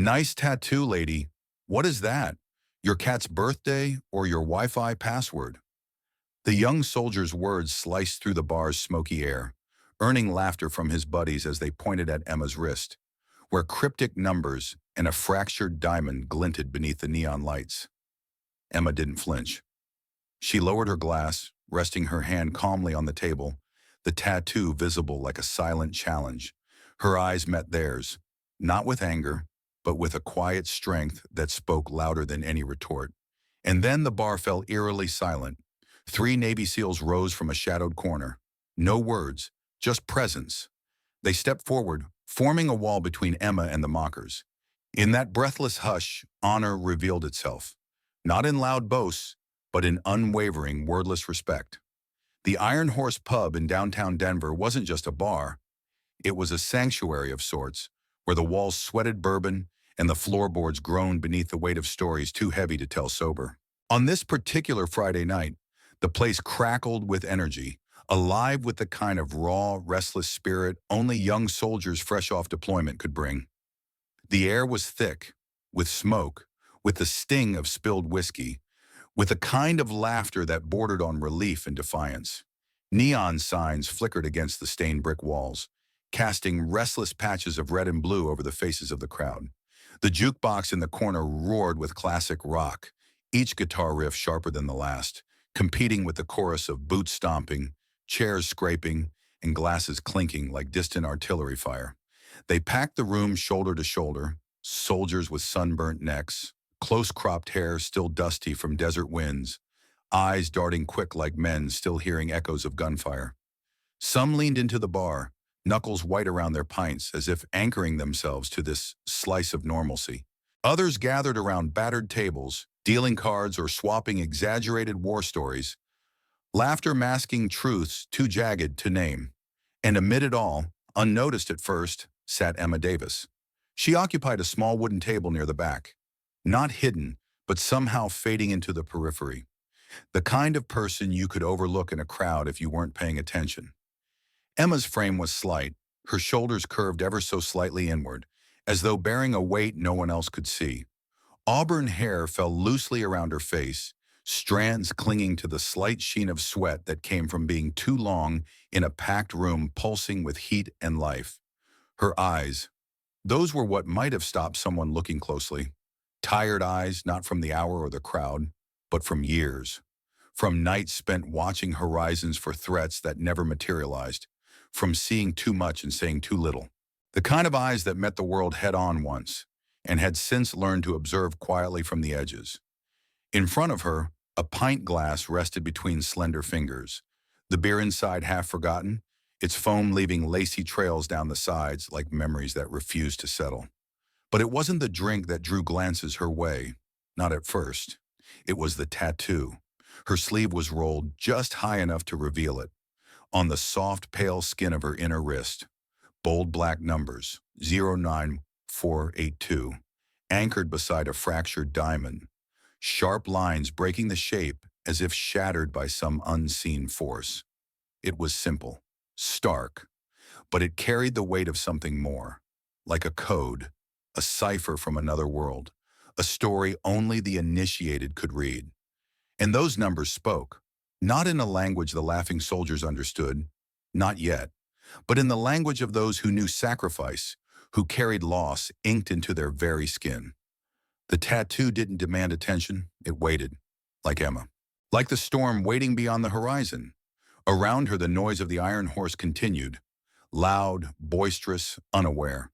Nice tattoo, lady. What is that? Your cat's birthday or your Wi-Fi password? The young soldier's words sliced through the bar's smoky air, earning laughter from his buddies as they pointed at Emma's wrist, where cryptic numbers and a fractured diamond glinted beneath the neon lights. Emma didn't flinch. She lowered her glass, resting her hand calmly on the table, the tattoo visible like a silent challenge. Her eyes met theirs, not with anger, but with a quiet strength that spoke louder than any retort. And then the bar fell eerily silent. Three Navy SEALs rose from a shadowed corner. No words, just presence. They stepped forward, forming a wall between Emma and the mockers. In that breathless hush, honor revealed itself, not in loud boasts, but in unwavering, wordless respect. The Iron Horse pub in downtown Denver wasn't just a bar. It was a sanctuary of sorts, where the walls sweated bourbon and the floorboards groaned beneath the weight of stories too heavy to tell sober. On this particular Friday night, the place crackled with energy, alive with the kind of raw, restless spirit only young soldiers fresh off deployment could bring. The air was thick, with smoke, with the sting of spilled whiskey, with a kind of laughter that bordered on relief and defiance. Neon signs flickered against the stained brick walls, casting restless patches of red and blue over the faces of the crowd. The jukebox in the corner roared with classic rock, each guitar riff sharper than the last, competing with the chorus of boots stomping, chairs scraping, and glasses clinking like distant artillery fire. They packed the room shoulder to shoulder, soldiers with sunburnt necks, close-cropped hair still dusty from desert winds, eyes darting quick like men still hearing echoes of gunfire. Some leaned into the bar, knuckles white around their pints as if anchoring themselves to this slice of normalcy. Others gathered around battered tables, dealing cards or swapping exaggerated war stories, laughter masking truths too jagged to name. And amid it all, unnoticed at first, sat Emma Davis. She occupied a small wooden table near the back, not hidden, but somehow fading into the periphery. The kind of person you could overlook in a crowd if you weren't paying attention. Emma's frame was slight, her shoulders curved ever so slightly inward, as though bearing a weight no one else could see. Auburn hair fell loosely around her face, strands clinging to the slight sheen of sweat that came from being too long in a packed room pulsing with heat and life. Her eyes, those were what might have stopped someone looking closely. Tired eyes, not from the hour or the crowd, but from years. From nights spent watching horizons for threats that never materialized. From seeing too much and saying too little. The kind of eyes that met the world head-on once, and had since learned to observe quietly from the edges. In front of her, a pint glass rested between slender fingers, the beer inside half forgotten, its foam leaving lacy trails down the sides like memories that refused to settle. But it wasn't the drink that drew glances her way, not at first. It was the tattoo. Her sleeve was rolled just high enough to reveal it. On the soft, pale skin of her inner wrist, bold black numbers, 09482, anchored beside a fractured diamond, sharp lines breaking the shape as if shattered by some unseen force. It was simple, stark, but it carried the weight of something more, like a code, a cipher from another world, a story only the initiated could read. And those numbers spoke, not in a language the laughing soldiers understood, not yet, but in the language of those who knew sacrifice, who carried loss inked into their very skin. The tattoo didn't demand attention, it waited, like Emma. Like the storm waiting beyond the horizon. Around her the noise of the Iron Horse continued, loud, boisterous, unaware.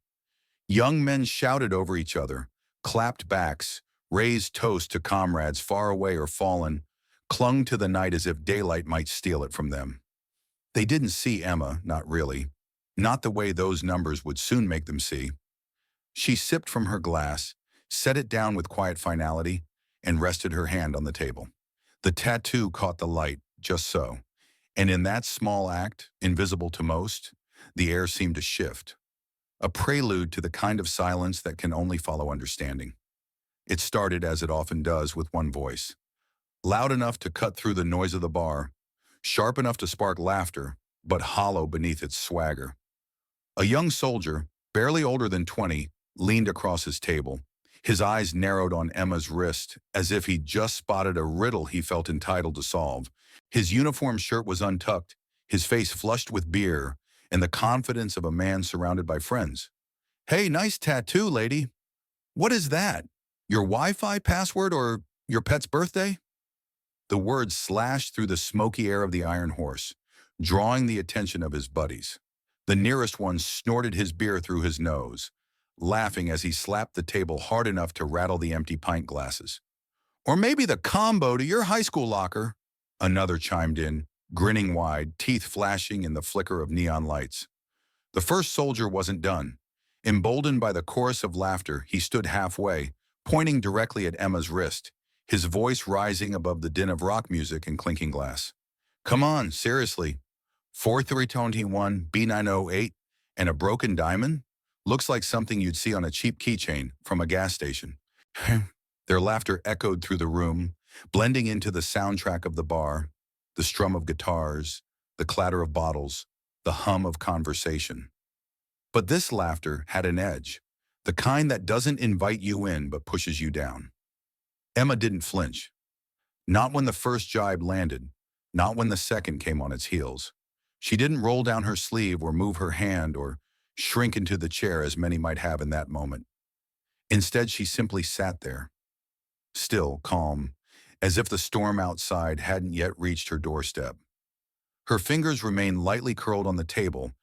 Young men shouted over each other, clapped backs, raised toasts to comrades far away or fallen, clung to the night as if daylight might steal it from them. They didn't see Emma, not really, not the way those numbers would soon make them see. She sipped from her glass, set it down with quiet finality, and rested her hand on the table. The tattoo caught the light, just so, and in that small act, invisible to most, the air seemed to shift, a prelude to the kind of silence that can only follow understanding. It started, as it often does, with one voice. Loud enough to cut through the noise of the bar, sharp enough to spark laughter, but hollow beneath its swagger. A young soldier, barely older than 20, leaned across his table. His eyes narrowed on Emma's wrist, as if he'd just spotted a riddle he felt entitled to solve. His uniform shirt was untucked, his face flushed with beer, and the confidence of a man surrounded by friends. "Hey, nice tattoo, lady. What is that? Your Wi-Fi password or your pet's birthday?" The words slashed through the smoky air of the Iron Horse, drawing the attention of his buddies. The nearest one snorted his beer through his nose, laughing as he slapped the table hard enough to rattle the empty pint glasses. "Or maybe the combo to your high school locker," another chimed in, grinning wide, teeth flashing in the flicker of neon lights. The first soldier wasn't done. Emboldened by the chorus of laughter, he stood halfway, pointing directly at Emma's wrist, his voice rising above the din of rock music and clinking glass. "Come on, seriously. 4321 B908 and a broken diamond? Looks like something you'd see on a cheap keychain from a gas station." Their laughter echoed through the room, blending into the soundtrack of the bar, the strum of guitars, the clatter of bottles, the hum of conversation. But this laughter had an edge, the kind that doesn't invite you in but pushes you down. Emma didn't flinch. Not when the first jibe landed, not when the second came on its heels. She didn't roll down her sleeve or move her hand or shrink into the chair as many might have in that moment. Instead, she simply sat there, still, calm, as if the storm outside hadn't yet reached her doorstep. Her fingers remained lightly curled on the table,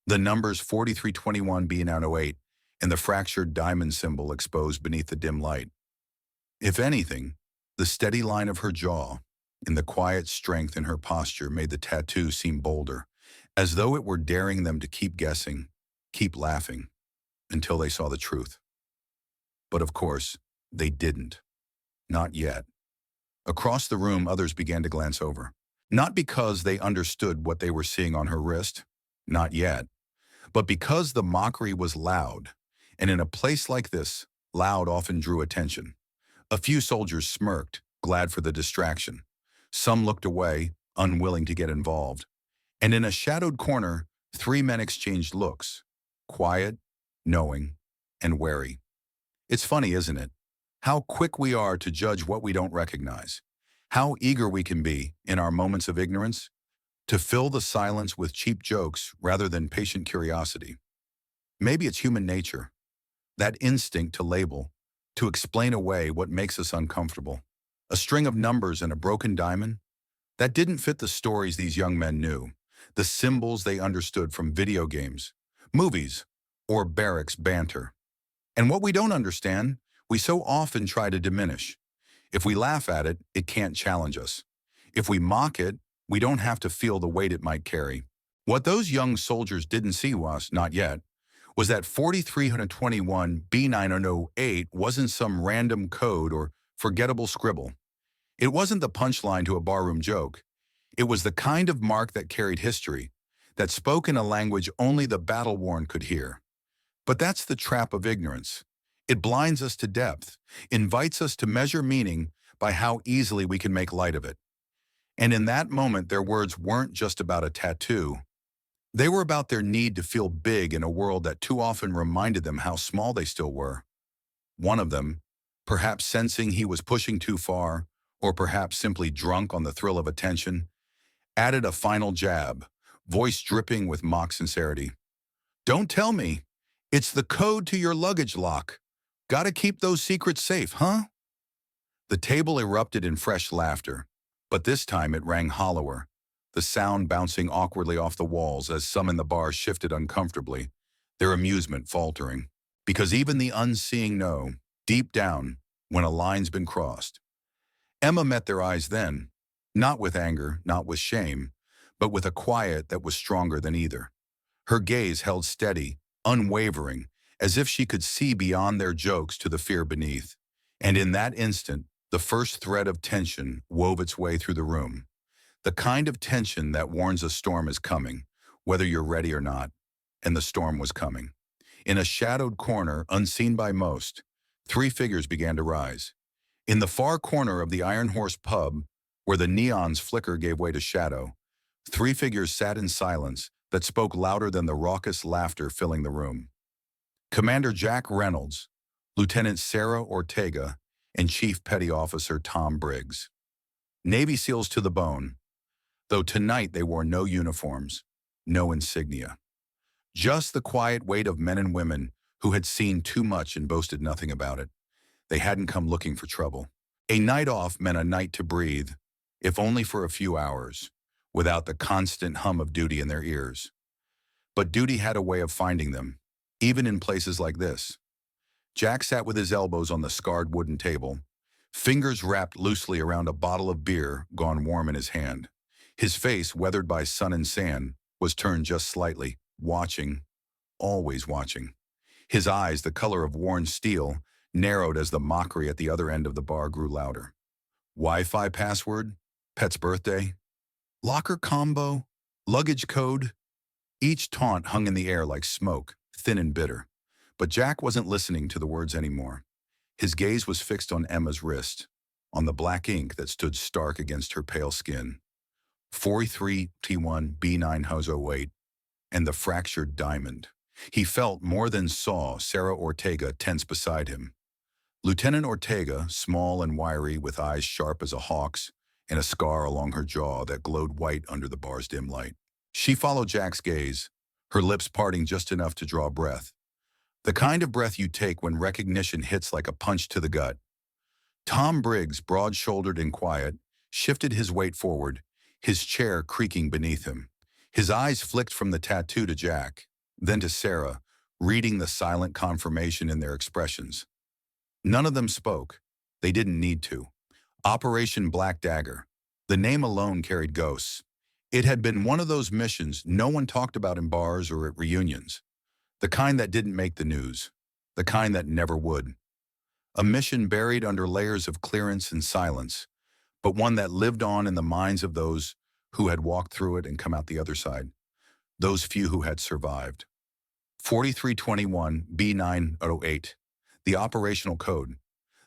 the numbers 4321 B908 and the fractured diamond symbol exposed beneath the dim light. If anything, the steady line of her jaw and the quiet strength in her posture made the tattoo seem bolder, as though it were daring them to keep guessing, keep laughing, until they saw the truth. But of course, they didn't. Not yet. Across the room, others began to glance over. Not because they understood what they were seeing on her wrist, not yet, but because the mockery was loud, and in a place like this, loud often drew attention. A few soldiers smirked, glad for the distraction. Some looked away, unwilling to get involved. And in a shadowed corner, three men exchanged looks, quiet, knowing, and wary. It's funny, isn't it? How quick we are to judge what we don't recognize. How eager we can be, in our moments of ignorance, to fill the silence with cheap jokes rather than patient curiosity. Maybe it's human nature, that instinct to label, to explain away what makes us uncomfortable. A string of numbers and a broken diamond? That didn't fit the stories these young men knew, the symbols they understood from video games, movies, or barracks banter. And what we don't understand, we so often try to diminish. If we laugh at it, it can't challenge us. If we mock it, we don't have to feel the weight it might carry. What those young soldiers didn't see was, not yet, was that 4321 B908 wasn't some random code or forgettable scribble. It wasn't the punchline to a barroom joke. It was the kind of mark that carried history, that spoke in a language only the battle-worn could hear. But that's the trap of ignorance. It blinds us to depth, invites us to measure meaning by how easily we can make light of it. And in that moment, their words weren't just about a tattoo. They were about their need to feel big in a world that too often reminded them how small they still were. One of them, perhaps sensing he was pushing too far, or perhaps simply drunk on the thrill of attention, added a final jab, voice dripping with mock sincerity. "Don't tell me. It's the code to your luggage lock. Gotta keep those secrets safe, huh?" The table erupted in fresh laughter, but this time it rang hollower, the sound bouncing awkwardly off the walls as some in the bar shifted uncomfortably, their amusement faltering. Because even the unseeing know, deep down, when a line's been crossed. Emma met their eyes then, not with anger, not with shame, but with a quiet that was stronger than either. Her gaze held steady, unwavering, as if she could see beyond their jokes to the fear beneath. And in that instant, the first thread of tension wove its way through the room. The kind of tension that warns a storm is coming, whether you're ready or not. And the storm was coming. In a shadowed corner, unseen by most, three figures began to rise. In the far corner of the Iron Horse pub, where the neon's flicker gave way to shadow, three figures sat in silence that spoke louder than the raucous laughter filling the room. Commander Jack Reynolds, Lieutenant Sarah Ortega, and Chief Petty Officer Tom Briggs. Navy SEALs to the bone, though tonight they wore no uniforms, no insignia. Just the quiet weight of men and women who had seen too much and boasted nothing about it. They hadn't come looking for trouble. A night off meant a night to breathe, if only for a few hours, without the constant hum of duty in their ears. But duty had a way of finding them, even in places like this. Jack sat with his elbows on the scarred wooden table, fingers wrapped loosely around a bottle of beer gone warm in his hand. His face, weathered by sun and sand, was turned just slightly, watching, always watching. His eyes, the color of worn steel, narrowed as the mockery at the other end of the bar grew louder. Wi-Fi password? Pet's birthday? Locker combo? Luggage code? Each taunt hung in the air like smoke, thin and bitter. But Jack wasn't listening to the words anymore. His gaze was fixed on Emma's wrist, on the black ink that stood stark against her pale skin. 43T1B908, and the fractured diamond. He felt more than saw Sarah Ortega tense beside him. Lieutenant Ortega, small and wiry with eyes sharp as a hawk's and a scar along her jaw that glowed white under the bar's dim light. She followed Jack's gaze, her lips parting just enough to draw breath. The kind of breath you take when recognition hits like a punch to the gut. Tom Briggs, broad-shouldered and quiet, shifted his weight forward, his chair creaking beneath him. His eyes flicked from the tattoo to Jack, then to Sarah, reading the silent confirmation in their expressions. None of them spoke. They didn't need to. Operation Black Dagger. The name alone carried ghosts. It had been one of those missions no one talked about in bars or at reunions. The kind that didn't make the news. The kind that never would. A mission buried under layers of clearance and silence, but one that lived on in the minds of those who had walked through it and come out the other side. Those few who had survived. 4321B908. The operational code.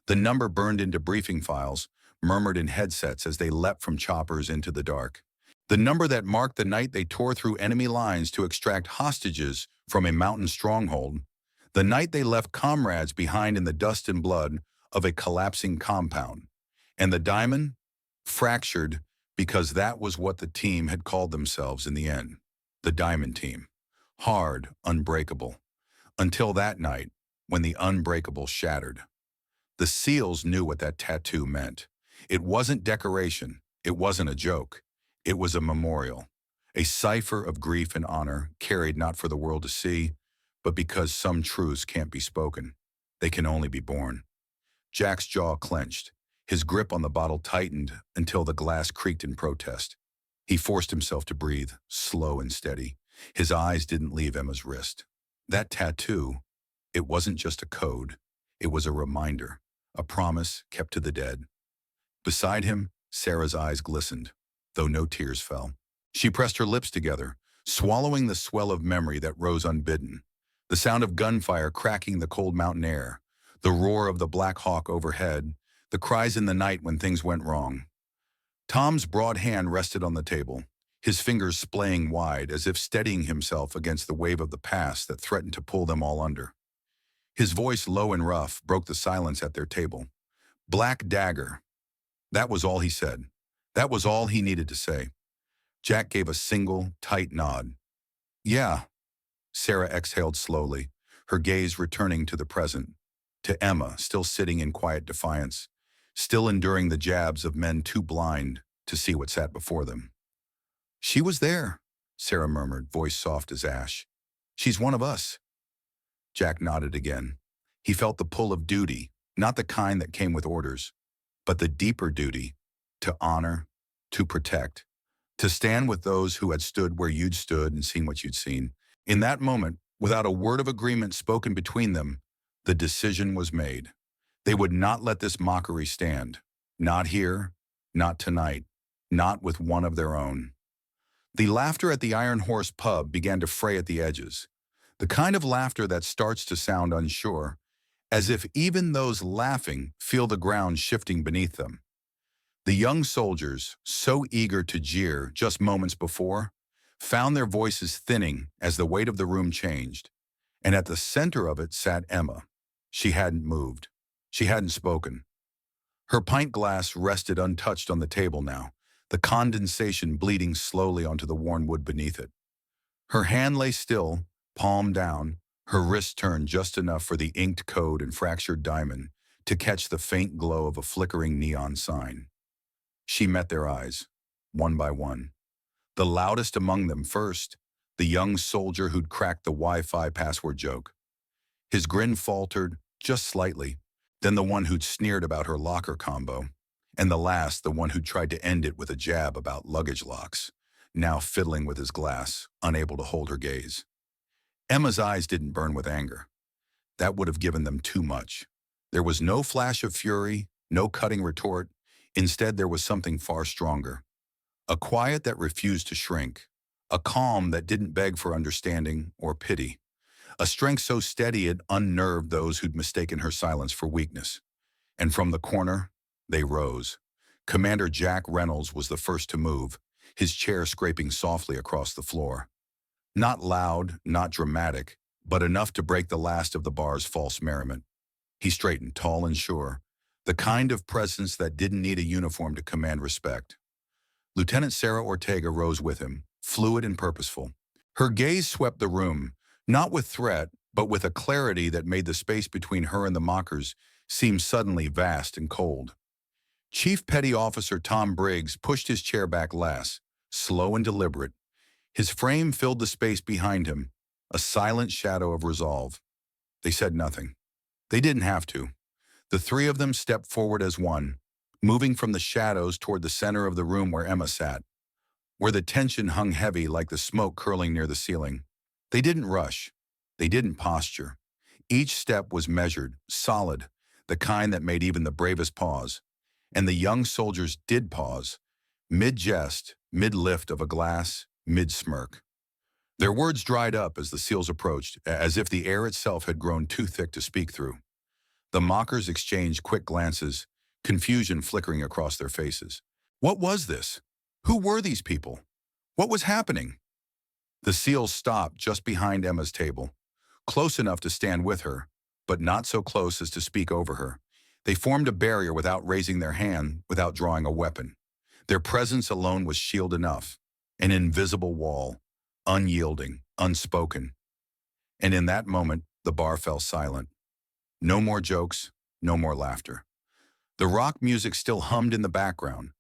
The number burned into briefing files, murmured in headsets as they leapt from choppers into the dark. The number that marked the night they tore through enemy lines to extract hostages from a mountain stronghold. The night they left comrades behind in the dust and blood of a collapsing compound. And the diamond? Fractured, because that was what the team had called themselves in the end. The Diamond Team. Hard, unbreakable. Until that night, when the unbreakable shattered. The SEALs knew what that tattoo meant. It wasn't decoration. It wasn't a joke. It was a memorial. A cipher of grief and honor carried not for the world to see, but because some truths can't be spoken. They can only be born. Jack's jaw clenched. His grip on the bottle tightened until the glass creaked in protest. He forced himself to breathe, slow and steady. His eyes didn't leave Emma's wrist. That tattoo, it wasn't just a code. It was a reminder, a promise kept to the dead. Beside him, Sarah's eyes glistened, though no tears fell. She pressed her lips together, swallowing the swell of memory that rose unbidden. The sound of gunfire cracking the cold mountain air, the roar of the Black Hawk overhead, the cries in the night when things went wrong. Tom's broad hand rested on the table, his fingers splaying wide as if steadying himself against the wave of the past that threatened to pull them all under. His voice, low and rough, broke the silence at their table. Black Dagger. That was all he said. That was all he needed to say. Jack gave a single, tight nod. Yeah. Sarah exhaled slowly, her gaze returning to the present, to Emma, still sitting in quiet defiance, still enduring the jabs of men too blind to see what sat before them. She was there, Sarah murmured, voice soft as ash. She's one of us. Jack nodded again. He felt the pull of duty, not the kind that came with orders, but the deeper duty, to honor, to protect, to stand with those who had stood where you'd stood and seen what you'd seen. In that moment, without a word of agreement spoken between them, the decision was made. They would not let this mockery stand. Not here, not tonight, not with one of their own. The laughter at the Iron Horse pub began to fray at the edges. The kind of laughter that starts to sound unsure, as if even those laughing feel the ground shifting beneath them. The young soldiers, so eager to jeer just moments before, found their voices thinning as the weight of the room changed, and at the center of it sat Emma. She hadn't moved. She hadn't spoken. Her pint glass rested untouched on the table now, the condensation bleeding slowly onto the worn wood beneath it. Her hand lay still, palm down, her wrist turned just enough for the inked code and fractured diamond to catch the faint glow of a flickering neon sign. She met their eyes, one by one. The loudest among them first, the young soldier who'd cracked the Wi-Fi password joke. His grin faltered, just slightly, then the one who'd sneered about her locker combo, and the last, the one who'd tried to end it with a jab about luggage locks, now fiddling with his glass, unable to hold her gaze. Emma's eyes didn't burn with anger. That would have given them too much. There was no flash of fury, no cutting retort. Instead, there was something far stronger. A quiet that refused to shrink. A calm that didn't beg for understanding or pity. A strength so steady it unnerved those who'd mistaken her silence for weakness. And from the corner, they rose. Commander Jack Reynolds was the first to move, his chair scraping softly across the floor. Not loud, not dramatic, but enough to break the last of the bar's false merriment. He straightened, tall and sure, the kind of presence that didn't need a uniform to command respect. Lieutenant Sarah Ortega rose with him, fluid and purposeful. Her gaze swept the room, not with threat, but with a clarity that made the space between her and the mockers seem suddenly vast and cold. Chief Petty Officer Tom Briggs pushed his chair back last, slow and deliberate. His frame filled the space behind him, a silent shadow of resolve. They said nothing. They didn't have to. The three of them stepped forward as one, moving from the shadows toward the center of the room where Emma sat, where the tension hung heavy like the smoke curling near the ceiling. They didn't rush. They didn't posture. Each step was measured, solid, the kind that made even the bravest pause. And the young soldiers did pause, mid-jest, mid-lift of a glass, mid-smirk. Their words dried up as the seals approached, as if the air itself had grown too thick to speak through. The mockers exchanged quick glances, confusion flickering across their faces. What was this? Who were these people? What was happening? The seals stopped just behind Emma's table, close enough to stand with her, but not so close as to speak over her. They formed a barrier without raising their hand, without drawing a weapon. Their presence alone was shield enough, an invisible wall, unyielding, unspoken. And in that moment, the bar fell silent. No more jokes, no more laughter. The rock music still hummed in the background,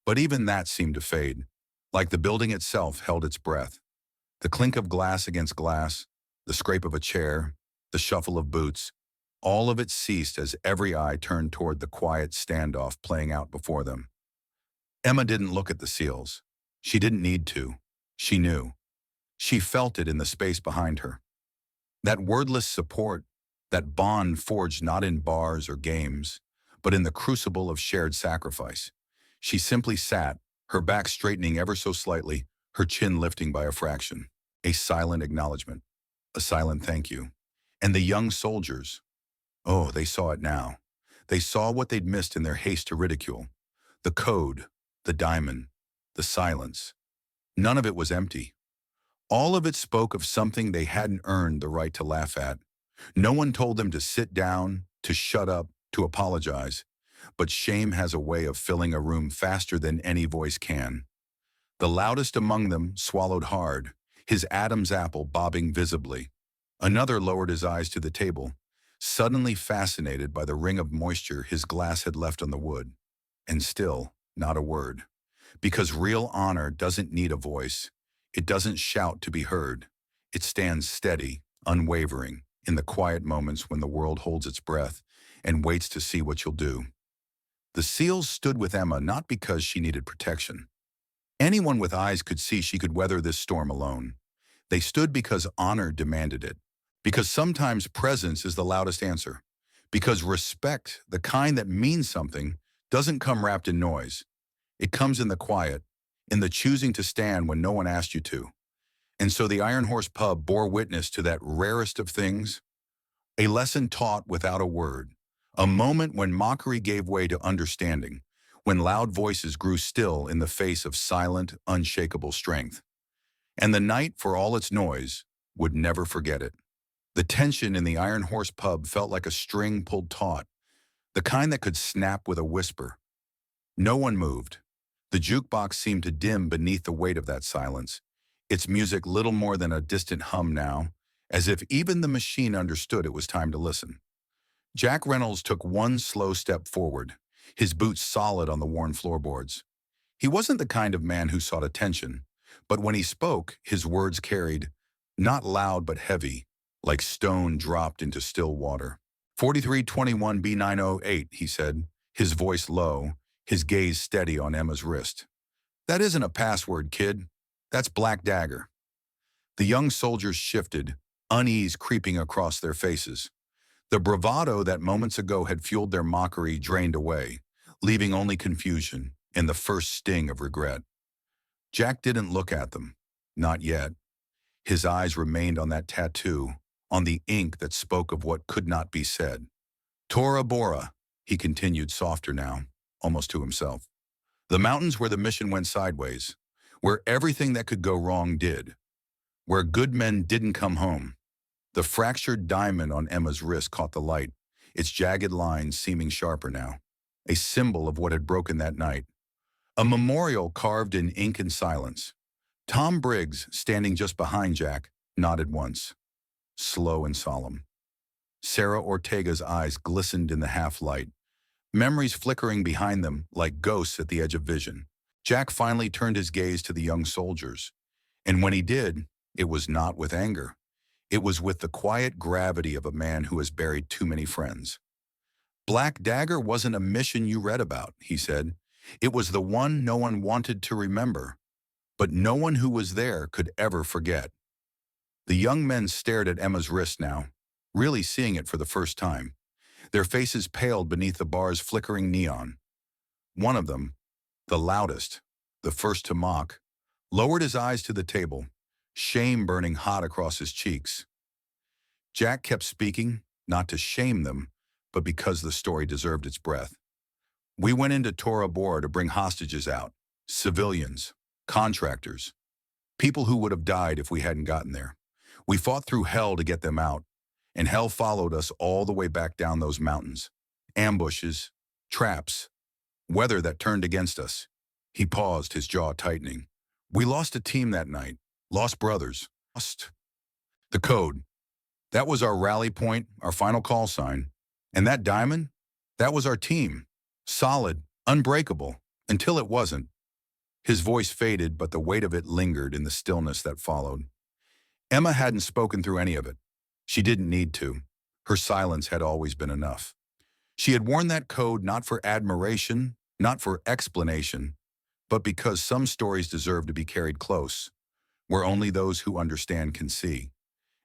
but even that seemed to fade, like the building itself held its breath. The clink of glass against glass, the scrape of a chair, the shuffle of boots, all of it ceased as every eye turned toward the quiet standoff playing out before them. Emma didn't look at the seals. She didn't need to. She knew. She felt it in the space behind her. That wordless support, that bond forged not in bars or games, but in the crucible of shared sacrifice. She simply sat, her back straightening ever so slightly, her chin lifting by a fraction. A silent acknowledgement. A silent thank you. And the young soldiers, oh, they saw it now. They saw what they'd missed in their haste to ridicule. The code, the diamond, the silence. None of it was empty. All of it spoke of something they hadn't earned the right to laugh at. No one told them to sit down, to shut up, to apologize. But shame has a way of filling a room faster than any voice can. The loudest among them swallowed hard, his Adam's apple bobbing visibly. Another lowered his eyes to the table, suddenly fascinated by the ring of moisture his glass had left on the wood. And still, not a word. Because real honor doesn't need a voice. It doesn't shout to be heard. It stands steady, unwavering, in the quiet moments when the world holds its breath and waits to see what you'll do. The seals stood with Emma not because she needed protection. Anyone with eyes could see she could weather this storm alone. They stood because honor demanded it. Because sometimes presence is the loudest answer. Because respect, the kind that means something, doesn't come wrapped in noise. It comes in the quiet, in the choosing to stand when no one asked you to. And so the Iron Horse Pub bore witness to that rarest of things, a lesson taught without a word, a moment when mockery gave way to understanding, when loud voices grew still in the face of silent, unshakable strength. And the night, for all its noise, would never forget it. The tension in the Iron Horse pub felt like a string pulled taut, the kind that could snap with a whisper. No one moved. The jukebox seemed to dim beneath the weight of that silence, its music little more than a distant hum now, as if even the machine understood it was time to listen. Jack Reynolds took one slow step forward, his boots solid on the worn floorboards. He wasn't the kind of man who sought attention, but when he spoke, his words carried, not loud but heavy, like stone dropped into still water. 4321B908, he said, his voice low, his gaze steady on Emma's wrist. That isn't a password, kid. That's Black Dagger. The young soldiers shifted, unease creeping across their faces. The bravado that moments ago had fueled their mockery drained away, leaving only confusion and the first sting of regret. Jack didn't look at them. Not yet. His eyes remained on that tattoo, on the ink that spoke of what could not be said. Tora Bora, he continued softer now, almost to himself. The mountains where the mission went sideways, where everything that could go wrong did, where good men didn't come home. The fractured diamond on Emma's wrist caught the light, its jagged lines seeming sharper now, a symbol of what had broken that night. A memorial carved in ink and silence. Tom Briggs, standing just behind Jack, nodded once, slow and solemn. Sarah Ortega's eyes glistened in the half-light, memories flickering behind them like ghosts at the edge of vision. Jack finally turned his gaze to the young soldiers, and when he did, it was not with anger. It was with the quiet gravity of a man who has buried too many friends. Black Dagger wasn't a mission you read about, he said. It was the one no one wanted to remember, but no one who was there could ever forget. The young men stared at Emma's wrist now, really seeing it for the first time. Their faces paled beneath the bar's flickering neon. One of them, the loudest, the first to mock, lowered his eyes to the table, shame burning hot across his cheeks. Jack kept speaking, not to shame them, but because the story deserved its breath. We went into Tora Bora to bring hostages out, civilians, contractors, people who would have died if we hadn't gotten there. We fought through hell to get them out, and hell followed us all the way back down those mountains. Ambushes, traps, weather that turned against us. He paused, his jaw tightening. We lost a team that night, lost brothers, lost the code. That was our rally point, our final call sign. And that diamond, that was our team. Solid, unbreakable, until it wasn't. His voice faded, but the weight of it lingered in the stillness that followed. Emma hadn't spoken through any of it. She didn't need to. Her silence had always been enough. She had worn that code not for admiration, not for explanation, but because some stories deserve to be carried close, where only those who understand can see.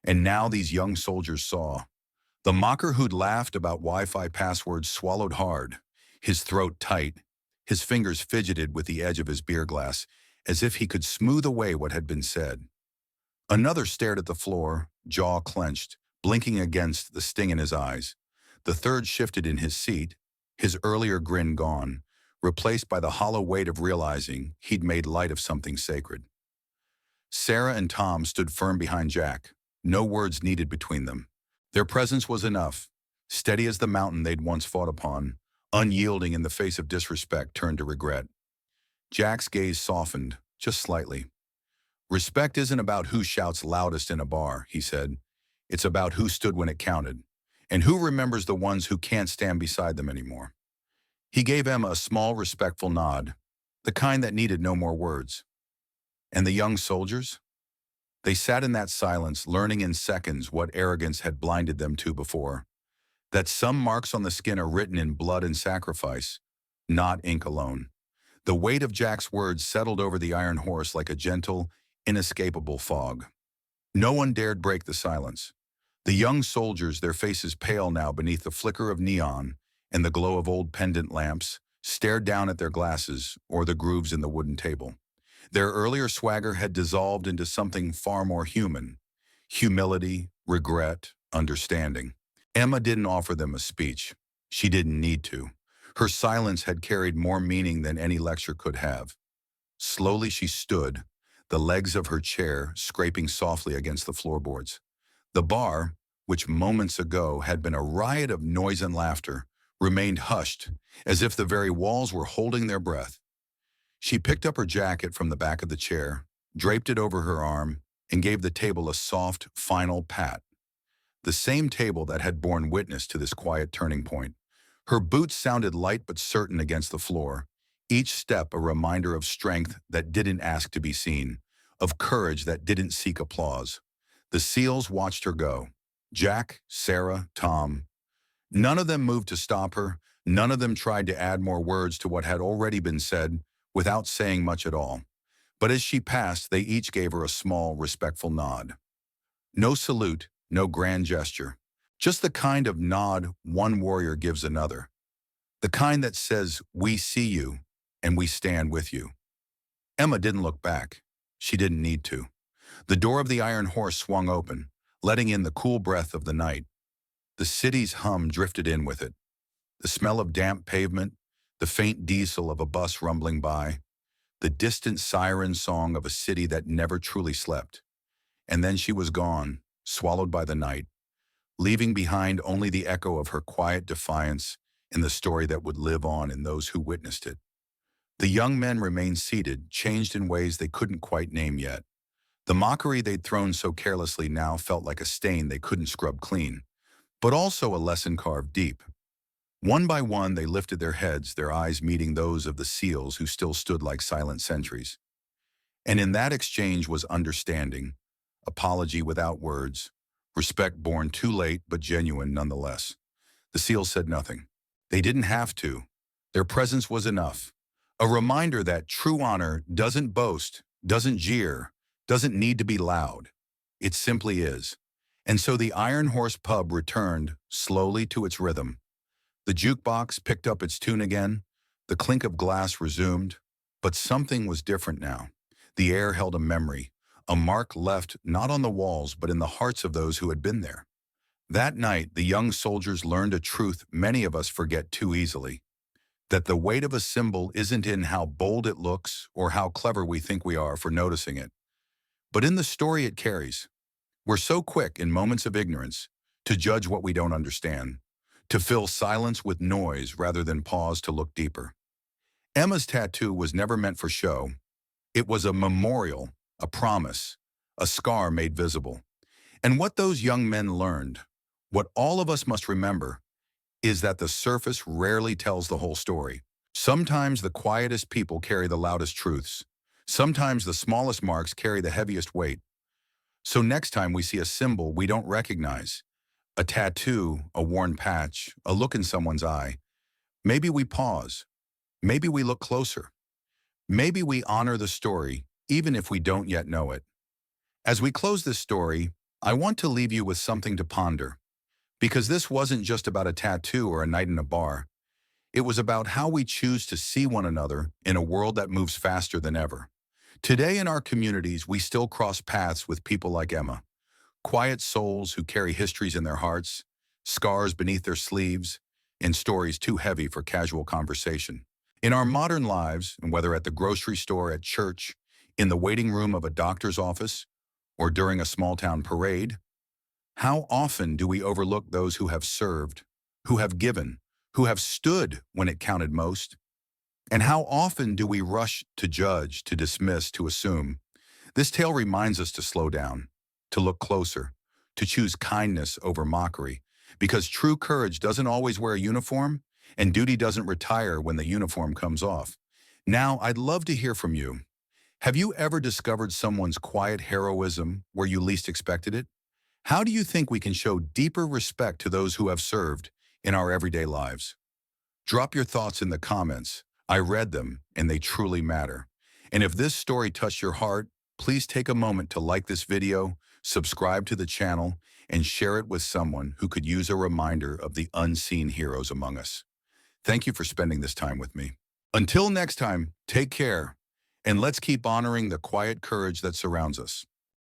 And now these young soldiers saw. The mocker who'd laughed about Wi-Fi passwords swallowed hard, his throat tight, his fingers fidgeted with the edge of his beer glass, as if he could smooth away what had been said. Another stared at the floor, jaw clenched, blinking against the sting in his eyes. The third shifted in his seat, his earlier grin gone, replaced by the hollow weight of realizing he'd made light of something sacred. Sarah and Tom stood firm behind Jack, no words needed between them. Their presence was enough, steady as the mountain they'd once fought upon, unyielding in the face of disrespect turned to regret. Jack's gaze softened, just slightly. Respect isn't about who shouts loudest in a bar, he said. It's about who stood when it counted, and who remembers the ones who can't stand beside them anymore. He gave Emma a small, respectful nod, the kind that needed no more words. And the young soldiers? They sat in that silence, learning in seconds what arrogance had blinded them to before. That some marks on the skin are written in blood and sacrifice, not ink alone. The weight of Jack's words settled over the Iron Horse like a gentle, inescapable fog. No one dared break the silence. The young soldiers, their faces pale now beneath the flicker of neon and the glow of old pendant lamps, stared down at their glasses or the grooves in the wooden table. Their earlier swagger had dissolved into something far more human. Humility, regret, understanding. Emma didn't offer them a speech. She didn't need to. Her silence had carried more meaning than any lecture could have. Slowly she stood, the legs of her chair scraping softly against the floorboards. The bar, which moments ago had been a riot of noise and laughter, remained hushed, as if the very walls were holding their breath. She picked up her jacket from the back of the chair, draped it over her arm, and gave the table a soft, final pat. The same table that had borne witness to this quiet turning point. Her boots sounded light but certain against the floor, each step a reminder of strength that didn't ask to be seen, of courage that didn't seek applause. The seals watched her go. Jack, Sarah, Tom. None of them moved to stop her. None of them tried to add more words to what had already been said without saying much at all. But as she passed, they each gave her a small, respectful nod. No salute, no grand gesture. Just the kind of nod one warrior gives another. The kind that says, "We see you, and we stand with you." Emma didn't look back. She didn't need to. The door of the Iron Horse swung open, letting in the cool breath of the night. The city's hum drifted in with it. The smell of damp pavement, the faint diesel of a bus rumbling by, the distant siren song of a city that never truly slept. And then she was gone, swallowed by the night, leaving behind only the echo of her quiet defiance and the story that would live on in those who witnessed it. The young men remained seated, changed in ways they couldn't quite name yet. The mockery they'd thrown so carelessly now felt like a stain they couldn't scrub clean, but also a lesson carved deep. One by one, they lifted their heads, their eyes meeting those of the seals who still stood like silent sentries. And in that exchange was understanding, apology without words, respect born too late but genuine nonetheless. The seals said nothing. They didn't have to. Their presence was enough. A reminder that true honor doesn't boast, doesn't jeer, doesn't need to be loud. It simply is. And so the Iron Horse pub returned slowly to its rhythm. The jukebox picked up its tune again. The clink of glass resumed. But something was different now. The air held a memory, a mark left not on the walls but in the hearts of those who had been there. That night, the young soldiers learned a truth many of us forget too easily. That the weight of a symbol isn't in how bold it looks or how clever we think we are for noticing it, but in the story it carries. We're so quick in moments of ignorance to judge what we don't understand, to fill silence with noise rather than pause to look deeper. Emma's tattoo was never meant for show. It was a memorial, a promise, a scar made visible. And what those young men learned, what all of us must remember, is that the surface rarely tells the whole story. Sometimes the quietest people carry the loudest truths. Sometimes the smallest marks carry the heaviest weight. So next time we see a symbol we don't recognize, a tattoo, a worn patch, a look in someone's eye, maybe we pause. Maybe we look closer. Maybe we honor the story, even if we don't yet know it. As we close this story, I want to leave you with something to ponder. Because this wasn't just about a tattoo or a night in a bar. It was about how we choose to see one another in a world that moves faster than ever. Today in our communities, we still cross paths with people like Emma. Quiet souls who carry histories in their hearts, scars beneath their sleeves, and stories too heavy for casual conversation. In our modern lives, and whether at the grocery store, at church, in the waiting room of a doctor's office, or during a small-town parade, how often do we overlook those who have served, who have given, who have stood when it counted most? And how often do we rush to judge, to dismiss, to assume? This tale reminds us to slow down, to look closer, to choose kindness over mockery, because true courage doesn't always wear a uniform, and duty doesn't retire when the uniform comes off. Now, I'd love to hear from you. Have you ever discovered someone's quiet heroism where you least expected it? How do you think we can show deeper respect to those who have served in our everyday lives? Drop your thoughts in the comments. I read them, and they truly matter. And if this story touched your heart, please take a moment to like this video, subscribe to the channel, and share it with someone who could use a reminder of the unseen heroes among us. Thank you for spending this time with me. Until next time, take care, and let's keep honoring the quiet courage that surrounds us.